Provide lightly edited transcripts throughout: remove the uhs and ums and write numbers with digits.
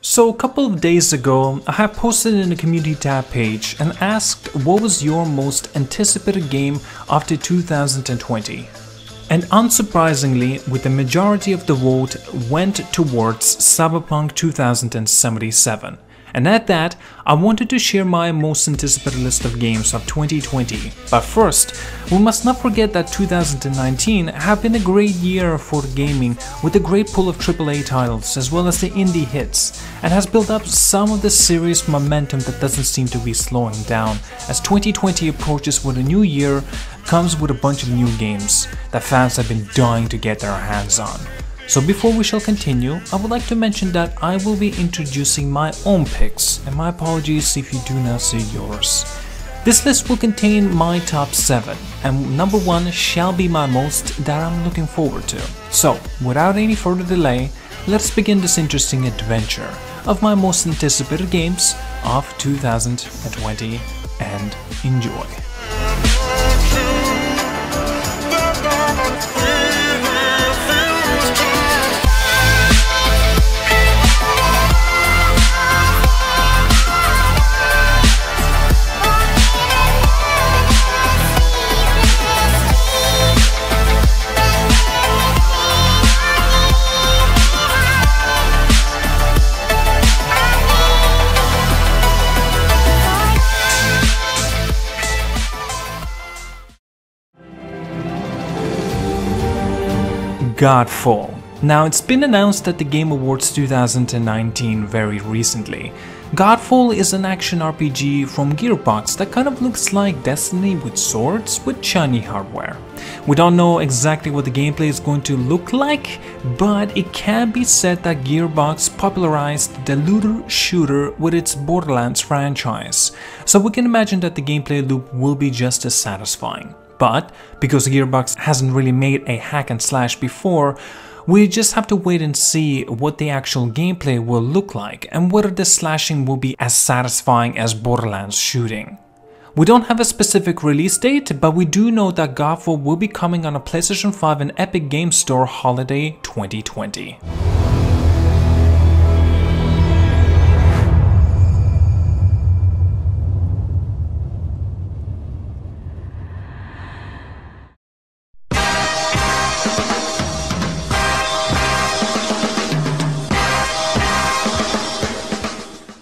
So a couple of days ago, I have posted in the community tab page and asked what was your most anticipated game after 2020. And unsurprisingly, with the majority of the vote went towards Cyberpunk 2077. And at that, I wanted to share my most anticipated list of games of 2020. But first, we must not forget that 2019 have been a great year for gaming with a great pool of AAA titles as well as the indie hits, and has built up some of the serious momentum that doesn't seem to be slowing down as 2020 approaches with a new year, comes with a bunch of new games that fans have been dying to get their hands on. So before we shall continue, I would like to mention that I will be introducing my own picks, and my apologies if you do not see yours. This list will contain my top 7, and number 1 shall be my most that I'm looking forward to. So, without any further delay, let's begin this interesting adventure of my most anticipated games of 2020, and enjoy. Godfall. Now, it's been announced at the Game Awards 2019 very recently. Godfall is an action RPG from Gearbox that kind of looks like Destiny with swords with shiny hardware. We don't know exactly what the gameplay is going to look like, but it can be said that Gearbox popularized the looter shooter with its Borderlands franchise, so we can imagine that the gameplay loop will be just as satisfying. But because Gearbox hasn't really made a hack and slash before, we just have to wait and see what the actual gameplay will look like and whether the slashing will be as satisfying as Borderlands shooting. We don't have a specific release date, but we do know that Godfall will be coming on a PlayStation 5 and Epic Games Store holiday 2020.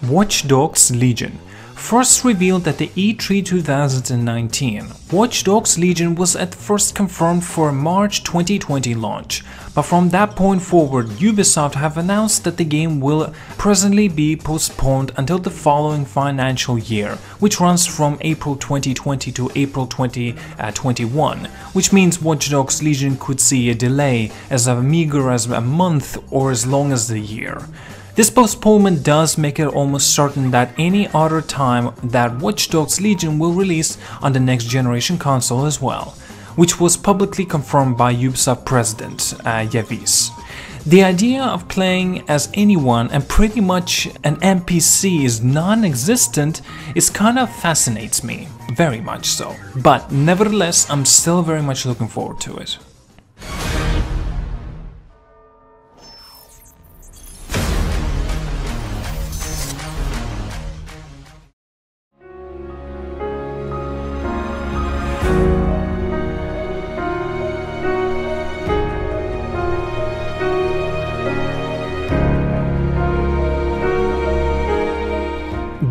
Watch Dogs Legion. First revealed at the E3 2019, Watch Dogs Legion was at first confirmed for a March 2020 launch, but from that point forward, Ubisoft have announced that the game will presently be postponed until the following financial year, which runs from April 2020 to April 2021, which means Watch Dogs Legion could see a delay as meager as a month or as long as the year. This postponement does make it almost certain that any other time that Watch Dogs Legion will release on the next generation console as well, which was publicly confirmed by Ubisoft president Yavis. The idea of playing as anyone and pretty much an NPC is non-existent is kind of fascinates me, very much so, but nevertheless I'm still very much looking forward to it.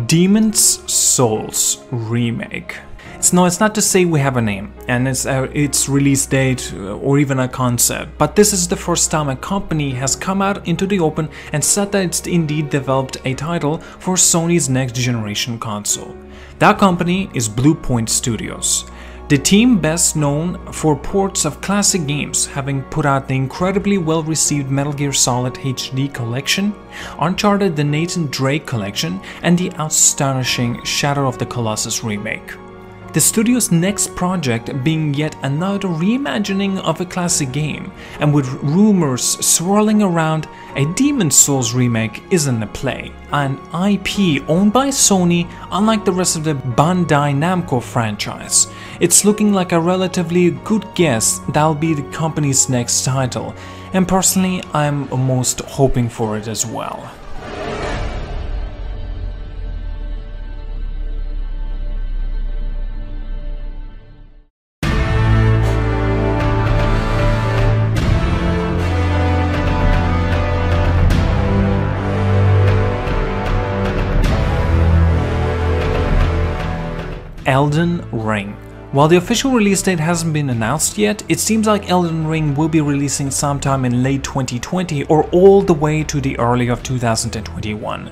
Demon's Souls Remake. It's not to say we have a name and its release date or even a concept, but this is the first time a company has come out into the open and said that it's indeed developed a title for Sony's next generation console. That company is Bluepoint Studios. The team best known for ports of classic games, having put out the incredibly well-received Metal Gear Solid HD Collection, Uncharted the Nathan Drake Collection, and the astonishing Shadow of the Colossus remake. The studio's next project being yet another reimagining of a classic game, and with rumors swirling around, a Demon's Souls remake isn't a play, an IP owned by Sony unlike the rest of the Bandai Namco franchise. It's looking like a relatively good guess that'll be the company's next title, and personally I'm most hoping for it as well. Elden Ring. While the official release date hasn't been announced yet, it seems like Elden Ring will be releasing sometime in late 2020 or all the way to the early of 2021.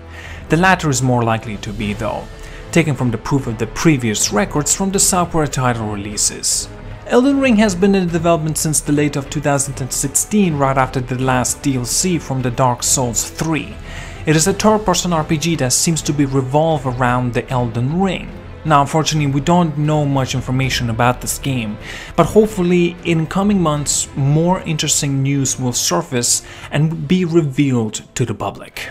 The latter is more likely to be though, taken from the proof of the previous records from the software title releases. Elden Ring has been in development since the late of 2016, right after the last DLC from the Dark Souls 3. It is a third-person RPG that seems to be revolved around the Elden Ring. Now, unfortunately, we don't know much information about this game, but hopefully in coming months more interesting news will surface and be revealed to the public.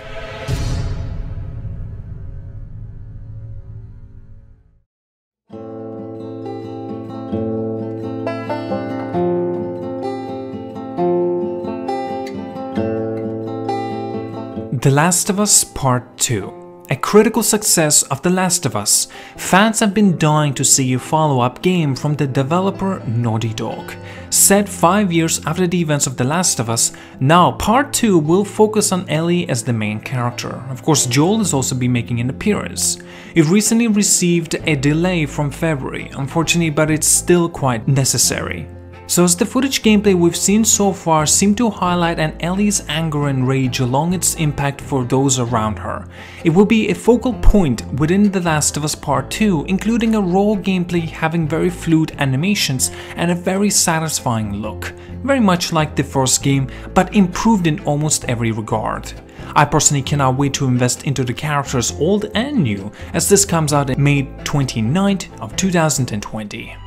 The Last of Us Part 2. A critical success of The Last of Us, fans have been dying to see a follow-up game from the developer Naughty Dog. Set 5 years after the events of The Last of Us, now Part 2 will focus on Ellie as the main character. Of course, Joel is also be making an appearance. It recently received a delay from February, unfortunately, but it's still quite necessary. So as the footage gameplay we've seen so far seem to highlight an Ellie's anger and rage along its impact for those around her. It will be a focal point within The Last of Us Part 2, including a raw gameplay having very fluid animations and a very satisfying look. Very much like the first game, but improved in almost every regard. I personally cannot wait to invest into the characters old and new, as this comes out on May 29th of 2020.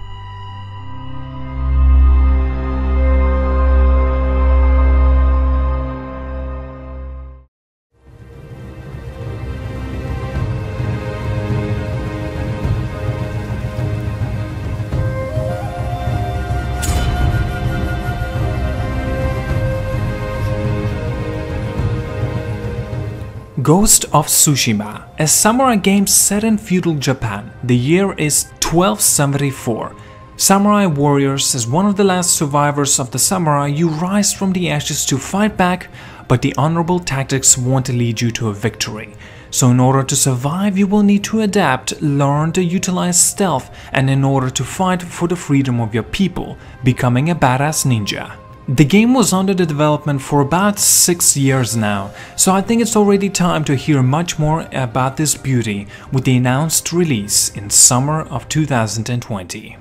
Ghost of Tsushima, a samurai game set in feudal Japan. The year is 1274. Samurai warriors, as one of the last survivors of the samurai, you rise from the ashes to fight back, but the honorable tactics won't lead you to a victory. So in order to survive, you will need to adapt, learn to utilize stealth, and in order to fight for the freedom of your people, becoming a badass ninja. The game was under the development for about 6 years now, so I think it's already time to hear much more about this beauty with the announced release in summer of 2020.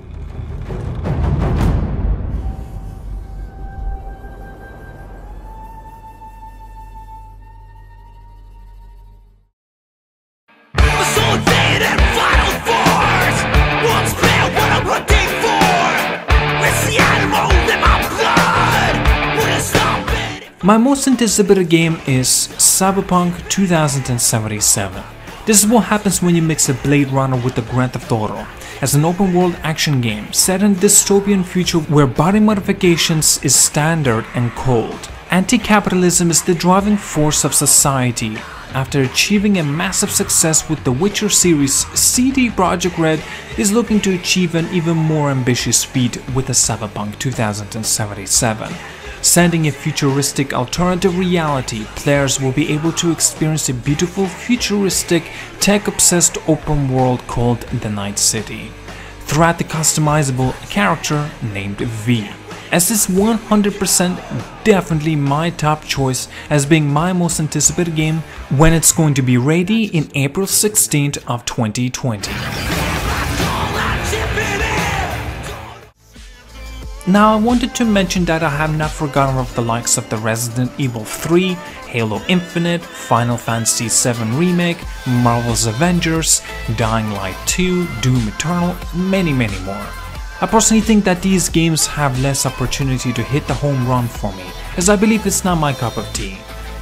My most anticipated game is Cyberpunk 2077. This is what happens when you mix a Blade Runner with the Grand Theft Auto, as an open world action game set in a dystopian future where body modifications is standard and cold. Anti-capitalism is the driving force of society. After achieving a massive success with the Witcher series, CD Projekt Red is looking to achieve an even more ambitious feat with the Cyberpunk 2077. Sending a futuristic alternative reality, players will be able to experience a beautiful, futuristic, tech-obsessed open world called the Night City, throughout the customizable character named V. As this 100% definitely my top choice as being my most anticipated game when it's going to be ready in April 16th of 2020. Now I wanted to mention that I have not forgotten of the likes of the Resident Evil 3, Halo Infinite, Final Fantasy VII Remake, Marvel's Avengers, Dying Light 2, Doom Eternal, many more. I personally think that these games have less opportunity to hit the home run for me, as I believe it's not my cup of tea.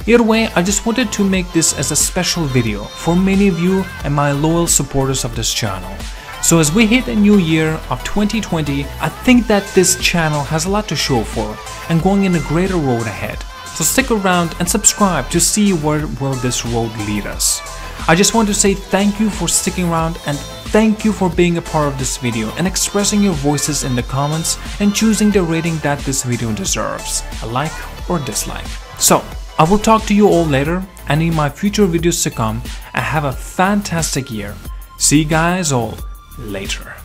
Either way, I just wanted to make this as a special video for many of you and my loyal supporters of this channel. So as we hit a new year of 2020, I think that this channel has a lot to show for and going in a greater road ahead. So stick around and subscribe to see where will this road lead us. I just want to say thank you for sticking around and thank you for being a part of this video and expressing your voices in the comments and choosing the rating that this video deserves, a like or dislike. So I will talk to you all later and in my future videos to come, and have a fantastic year. See you guys all later.